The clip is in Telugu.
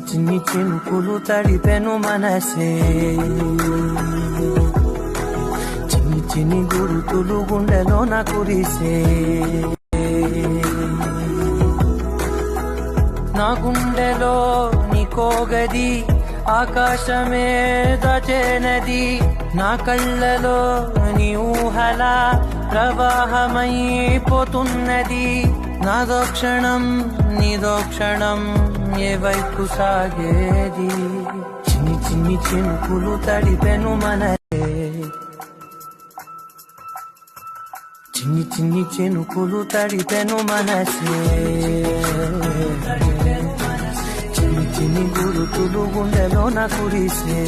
చిన్ని చినుకులు తడిపెను మనసే, చిన్ని చిన్ని గురుతులు గుండెలోన కురిసే. నా గుండెలో నీకోగది ఆకాశమే దచేనది, నా కళ్ళలో నీ ఊహల ప్రవాహమైపోతున్నది. నాదో క్షణం నీదో క్షణం ఏ వైపు సాగేది. చిన్ని చిన్ని చినుకులు తడిపెను మనసే, చిన్ని చిన్ని చినుకులు తడిపెను మనసే, చిన్ని చిన్ని గురుతులు గుండెలోన కురిసే.